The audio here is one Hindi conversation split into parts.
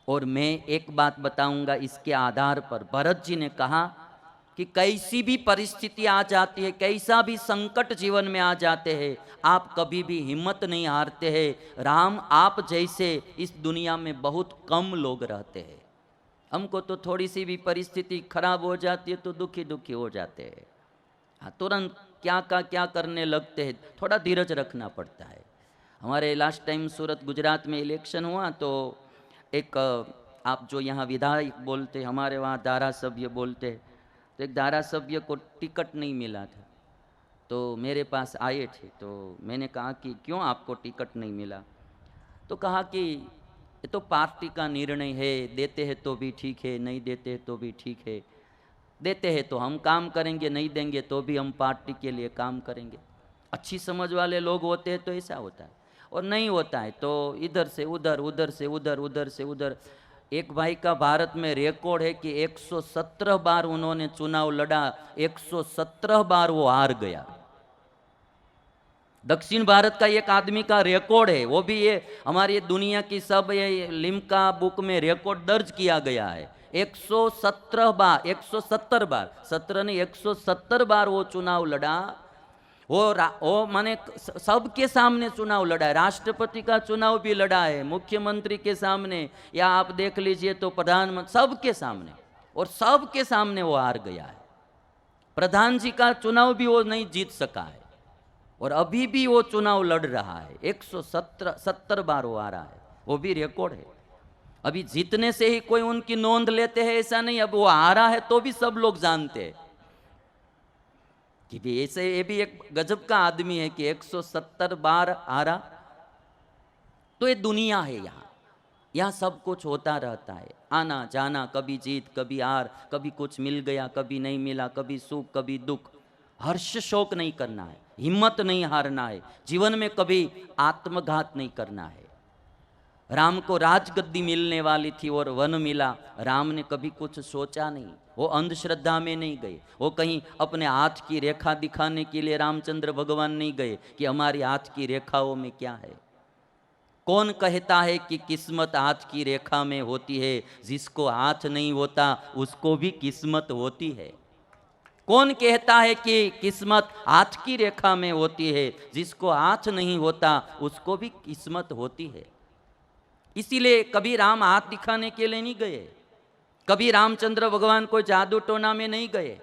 और मैं एक बात बताऊंगा इसके आधार पर, भरत जी ने कहा कि कैसी भी परिस्थिति आ जाती है, कैसा भी संकट जीवन में आ जाते हैं, आप कभी भी हिम्मत नहीं हारते हैं। राम आप जैसे इस दुनिया में बहुत कम लोग रहते हैं। हमको तो थोड़ी सी भी परिस्थिति खराब हो जाती है तो दुखी दुखी हो जाते हैं, हाँ तुरंत क्या का क्या करने लगते हैं। थोड़ा धीरज रखना पड़ता है। हमारे लास्ट टाइम सूरत गुजरात में इलेक्शन हुआ तो एक आप जो यहाँ विधायक बोलते, हमारे वहाँ धारासभ्य बोलते, तो एक धारासभ्य को टिकट नहीं मिला था। तो मेरे पास आए थे, तो मैंने कहा कि क्यों आपको टिकट नहीं मिला? तो कहा कि ये तो पार्टी का निर्णय है, देते हैं तो भी ठीक है, नहीं देते हैं तो भी ठीक है। देते हैं तो हम काम करेंगे, नहीं देंगे तो भी हम पार्टी के लिए काम करेंगे। अच्छी समझ वाले लोग होते हैं तो ऐसा होता है, और नहीं होता है तो इधर से उधर, उधर से उधर, उधर से उधर। एक भाई का भारत में रिकॉर्ड है कि 117 बार उन्होंने चुनाव लड़ा, 117 बार वो हार गया। दक्षिण भारत का एक आदमी का रिकॉर्ड है, वो भी ये हमारी दुनिया की सब ये लिम्का बुक में रिकॉर्ड दर्ज किया गया है। 117 बार, 170 बार, 17 नहीं 170 बार वो चुनाव लड़ा। वो माने सबके सामने चुनाव लड़ा है, राष्ट्रपति का चुनाव भी लड़ा है, मुख्यमंत्री के सामने, या आप देख लीजिए तो प्रधानमंत्री, सबके सामने, और सबके सामने वो हार गया है। प्रधान जी का चुनाव भी वो नहीं जीत सका है, और अभी भी वो चुनाव लड़ रहा है। 170 बार वो आ रहा है, वो भी रिकॉर्ड है। अभी जीतने से ही कोई उनकी नोंद लेते हैं ऐसा नहीं, अब वो आ रहा है तो भी सब लोग जानते हैं कि भी ऐसे, ये भी एक गजब का आदमी है कि 170 बार आ रहा। तो ये दुनिया है, यहाँ सब कुछ होता रहता है, आना जाना, कभी जीत कभी हार, कभी कुछ मिल गया कभी नहीं मिला, कभी सुख कभी दुख। हर्ष शोक नहीं करना है, हिम्मत नहीं हारना है, जीवन में कभी आत्मघात नहीं करना है। राम को राजगद्दी मिलने वाली थी और वन मिला, राम ने कभी कुछ सोचा नहीं, वो अंधश्रद्धा में नहीं गए, वो कहीं अपने हाथ की रेखा दिखाने के लिए रामचंद्र भगवान नहीं गए कि हमारी हाथ की रेखाओं में क्या है। कौन कहता है कि किस्मत हाथ की रेखा में होती है? जिसको हाथ नहीं होता उसको भी किस्मत होती है। कौन कहता है कि किस्मत हाथ की रेखा में होती है? जिसको हाथ नहीं होता उसको भी किस्मत होती है। इसीलिए कभी राम हाथ दिखाने के लिए नहीं गए, कभी रामचंद्र भगवान कोई जादू टोना में नहीं गए।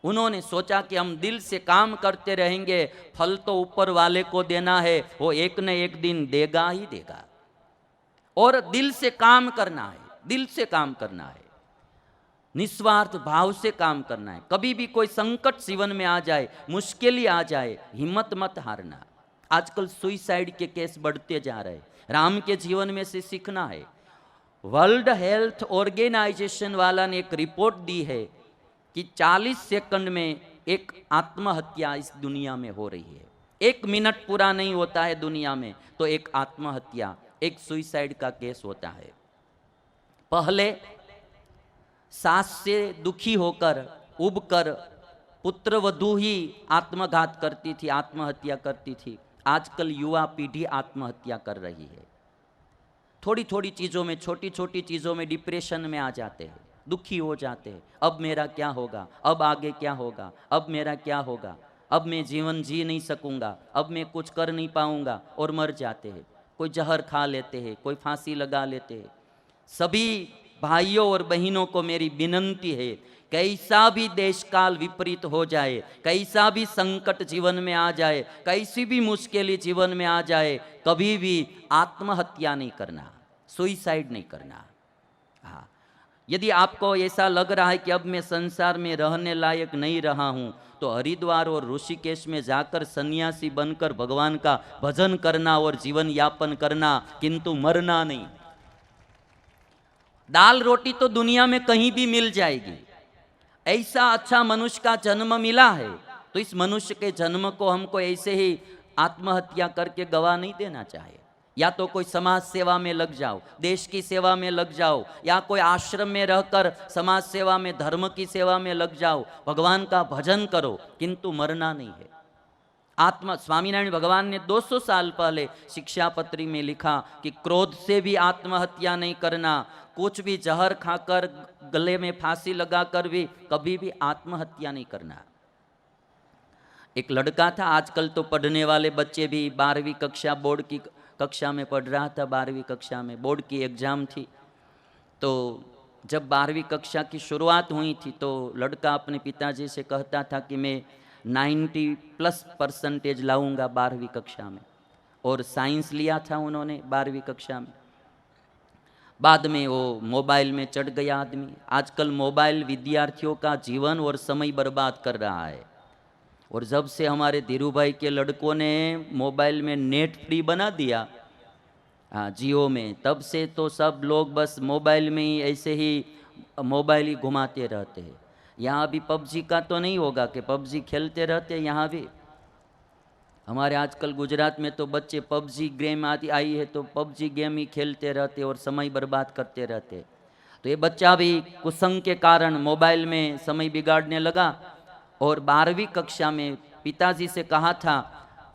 उन्होंने सोचा कि हम दिल से काम करते रहेंगे, फल तो ऊपर वाले को देना है, वो एक न एक दिन देगा ही देगा। और दिल से काम करना है, दिल से काम करना है, निस्वार्थ भाव से काम करना है। कभी भी कोई संकट जीवन में आ जाए, मुश्किल आ जाए, हिम्मत मत हारना। आजकल सुइसाइड के केस बढ़ते जा रहे हैं, राम के जीवन में से सीखना है। वर्ल्ड हेल्थ ऑर्गेनाइजेशन वाला ने एक रिपोर्ट दी है कि 40 सेकंड में एक आत्महत्या इस दुनिया में हो रही है। 1 मिनट पूरा नहीं होता है दुनिया में तो एक आत्महत्या, एक सुइसाइड का केस होता है। पहले सास से दुखी होकर उबकर पुत्र वधू ही आत्मघात करती थी, आत्महत्या करती थी। आजकल युवा पीढ़ी आत्महत्या कर रही है। थोड़ी थोड़ी चीज़ों में, छोटी छोटी चीज़ों में डिप्रेशन में आ जाते हैं, दुखी हो जाते हैं। अब मेरा क्या होगा, अब आगे क्या होगा, अब मेरा क्या होगा, अब मैं जीवन जी नहीं सकूंगा, अब मैं कुछ कर नहीं पाऊंगा, और मर जाते हैं। कोई जहर खा लेते हैं, कोई फांसी लगा लेते हैं। सभी भाइयों और बहनों को मेरी विनंती है, कैसा भी देश काल विपरीत हो जाए, कैसा भी संकट जीवन में आ जाए, कैसी भी मुश्किल जीवन में आ जाए, कभी भी आत्महत्या नहीं करना, सुइसाइड नहीं करना। हाँ, यदि आपको ऐसा लग रहा है कि अब मैं संसार में रहने लायक नहीं रहा हूँ, तो हरिद्वार और ऋषिकेश में जाकर सन्यासी बनकर भगवान का भजन करना और जीवन यापन करना, किंतु मरना नहीं। दाल रोटी तो दुनिया में कहीं भी मिल जाएगी। ऐसा अच्छा मनुष्य का जन्म मिला है तो इस मनुष्य के जन्म को हमको ऐसे ही आत्महत्या करके गवा नहीं देना चाहिए। या तो कोई समाज सेवा में लग जाओ, देश की सेवा में लग जाओ, या कोई आश्रम में रहकर समाज सेवा में, धर्म की सेवा में लग जाओ, भगवान का भजन करो, किंतु मरना नहीं है। आत्मा स्वामीनारायण भगवान ने 200 साल पहले शिक्षापत्री में लिखा कि क्रोध से भी आत्महत्या नहीं करना, कुछ भी जहर खाकर गले में फांसी लगाकर भी कभी भी आत्महत्या नहीं करना। एक लड़का था, आजकल तो पढ़ने वाले बच्चे भी 12वीं कक्षा बोर्ड की कक्षा में पढ़ रहा था, 12वीं कक्षा में बोर्ड की एग्जाम थी। तो जब 12वीं कक्षा की शुरुआत हुई थी तो लड़का अपने पिताजी से कहता था कि मैं 90+ % लाऊंगा 12वीं कक्षा में, और साइंस लिया था उन्होंने 12वीं कक्षा में। बाद में वो मोबाइल में चढ़ गया आदमी। आजकल मोबाइल विद्यार्थियों का जीवन और समय बर्बाद कर रहा है। और जब से हमारे धीरू भाई के लड़कों ने मोबाइल में नेट फ्री बना दिया, हाँ जियो में, तब से तो सब लोग बस मोबाइल में ही ऐसे ही मोबाइल ही घुमाते रहते हैं। यहाँ भी पबजी का तो नहीं होगा कि पबजी खेलते रहते, यहाँ भी हमारे आजकल गुजरात में तो बच्चे पबजी गेम आदि आई है तो पबजी गेम ही खेलते रहते और समय बर्बाद करते रहते। तो ये बच्चा भी कुसंग के कारण मोबाइल में समय बिगाड़ने लगा और 12वीं कक्षा में पिताजी से कहा था,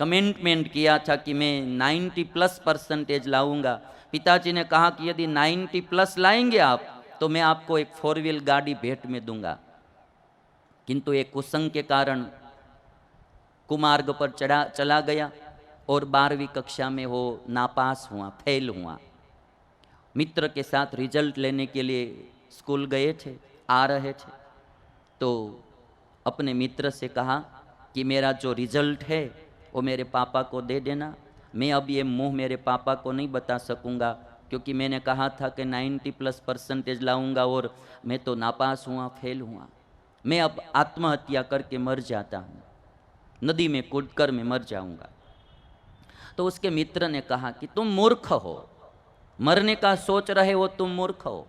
कमिटमेंट किया था कि मैं 90+ % लाऊंगा। पिताजी ने कहा कि यदि 90+ लाएंगे आप तो मैं आपको एक 4 व्हील गाड़ी भेंट में दूंगा। किंतु एक कुसंग के कारण कुमार्ग पर चला गया और 12वीं कक्षा में वो नापास हुआ, फेल हुआ। मित्र के साथ रिजल्ट लेने के लिए स्कूल गए थे, आ रहे थे तो अपने मित्र से कहा कि मेरा जो रिजल्ट है वो मेरे पापा को दे देना। मैं अब ये मुंह मेरे पापा को नहीं बता सकूंगा क्योंकि मैंने कहा था कि 90+ % लाऊंगा और मैं तो नापास हुआ, फेल हुआ। मैं अब आत्महत्या करके मर जाता हूँ, नदी में कूदकर मैं मर जाऊंगा। तो उसके मित्र ने कहा कि तुम मूर्ख हो, मरने का सोच रहे हो, तुम मूर्ख हो।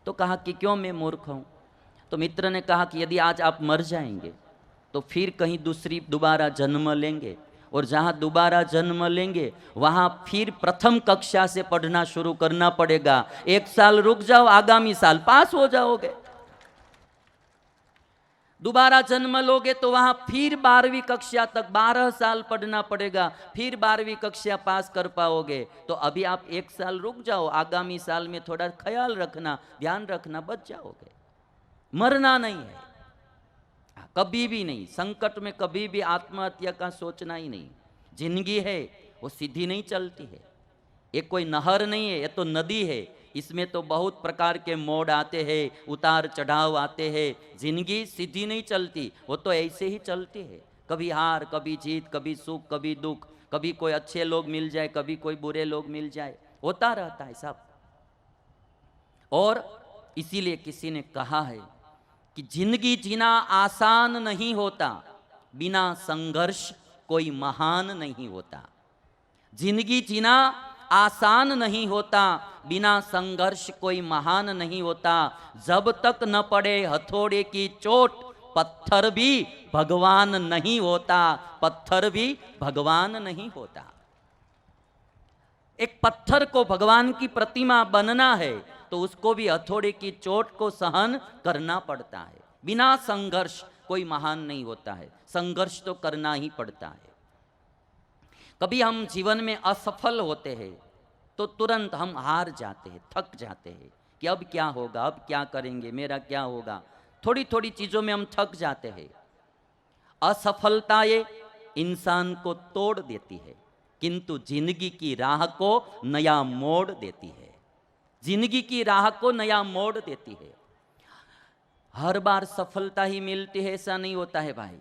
तो कहा कि क्यों मैं मूर्ख हूं? तो मित्र ने कहा कि यदि आज आप मर जाएंगे तो फिर कहीं दूसरी दोबारा जन्म लेंगे, और जहां दोबारा जन्म लेंगे वहां फिर प्रथम कक्षा से पढ़ना शुरू करना पड़ेगा। 1 साल रुक जाओ, आगामी साल पास हो जाओगे। दोबारा जन्म लोगे तो वहां फिर 12वीं कक्षा तक 12 साल पढ़ना पड़ेगा, फिर 12वीं कक्षा पास कर पाओगे। तो अभी आप 1 साल रुक जाओ, आगामी साल में थोड़ा ख्याल रखना, ध्यान रखना, बच जाओगे। मरना नहीं है, कभी भी नहीं। संकट में कभी भी आत्महत्या का सोचना ही नहीं। जिंदगी है वो सीधी नहीं चलती है, ये कोई नहर नहीं है, ये तो नदी है। इसमें तो बहुत प्रकार के मोड़ आते हैं, उतार चढ़ाव आते हैं। जिंदगी सीधी नहीं चलती, वो तो ऐसे ही चलती है। कभी हार, कभी जीत, कभी सुख, कभी दुख, कभी कोई अच्छे लोग मिल जाए, कभी कोई बुरे लोग मिल जाए, होता रहता है सब। और इसीलिए किसी ने कहा है कि जिंदगी जीना आसान नहीं होता, बिना संघर्ष कोई महान नहीं होता। जिंदगी जीना आसान नहीं होता, बिना संघर्ष कोई महान नहीं होता। जब तक न पड़े हथौड़े की चोट, पत्थर भी भगवान नहीं होता, पत्थर भी भगवान नहीं होता। एक पत्थर को भगवान की प्रतिमा बनना है तो उसको भी हथौड़े की चोट को सहन करना पड़ता है। बिना संघर्ष कोई महान नहीं होता है, संघर्ष तो करना ही पड़ता है। कभी हम जीवन में असफल होते हैं तो तुरंत हम हार जाते हैं, थक जाते हैं कि अब क्या होगा, अब क्या करेंगे, मेरा क्या होगा। थोड़ी थोड़ी चीजों में हम थक जाते हैं। असफलता ये इंसान को तोड़ देती है, किंतु जिंदगी की राह को नया मोड़ देती है। जिंदगी की राह को नया मोड़ देती है। हर बार सफलता ही मिलती है ऐसा नहीं होता है भाई,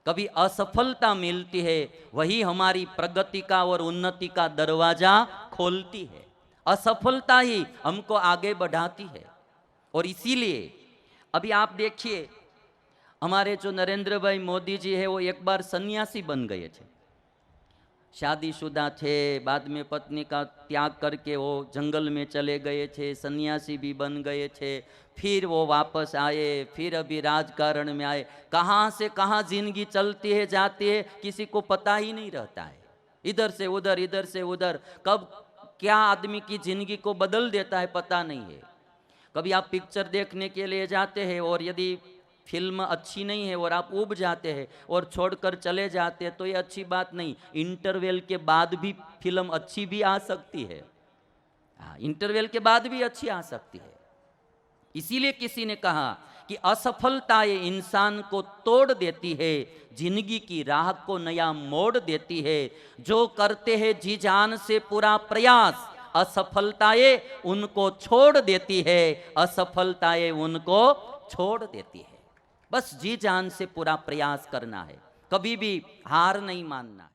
कभी असफलता मिलती है, वही हमारी प्रगति का और उन्नति का दरवाजा खोलती है। असफलता ही हमको आगे बढ़ाती है। और इसीलिए अभी आप देखिए, हमारे जो नरेंद्र भाई मोदी जी है वो एक बार सन्यासी बन गए थे। शादीशुदा थे, बाद में पत्नी का त्याग करके वो जंगल में चले गए थे, सन्यासी भी बन गए थे, फिर वो वापस आए, फिर अभी राजकारण में आए। कहाँ से कहाँ जिंदगी चलती है जाती है किसी को पता ही नहीं रहता है। इधर से उधर, इधर से उधर, कब क्या आदमी की जिंदगी को बदल देता है पता नहीं है। कभी आप पिक्चर देखने के लिए जाते हैं और यदि फिल्म अच्छी नहीं है और आप ऊब जाते हैं और छोड़कर चले जाते हैं तो ये अच्छी बात नहीं। इंटरवल के बाद भी फिल्म अच्छी भी आ सकती है। हाँ, इंटरवल के बाद भी अच्छी आ सकती है। इसीलिए किसी ने कहा कि असफलता ये इंसान को तोड़ देती है, जिंदगी की राह को नया मोड़ देती है। जो करते हैं जी जान से पूरा प्रयास, असफलताएं उनको छोड़ देती है, असफलताएं उनको छोड़ देती है। बस जी जान से पूरा प्रयास करना है, कभी भी हार नहीं मानना है।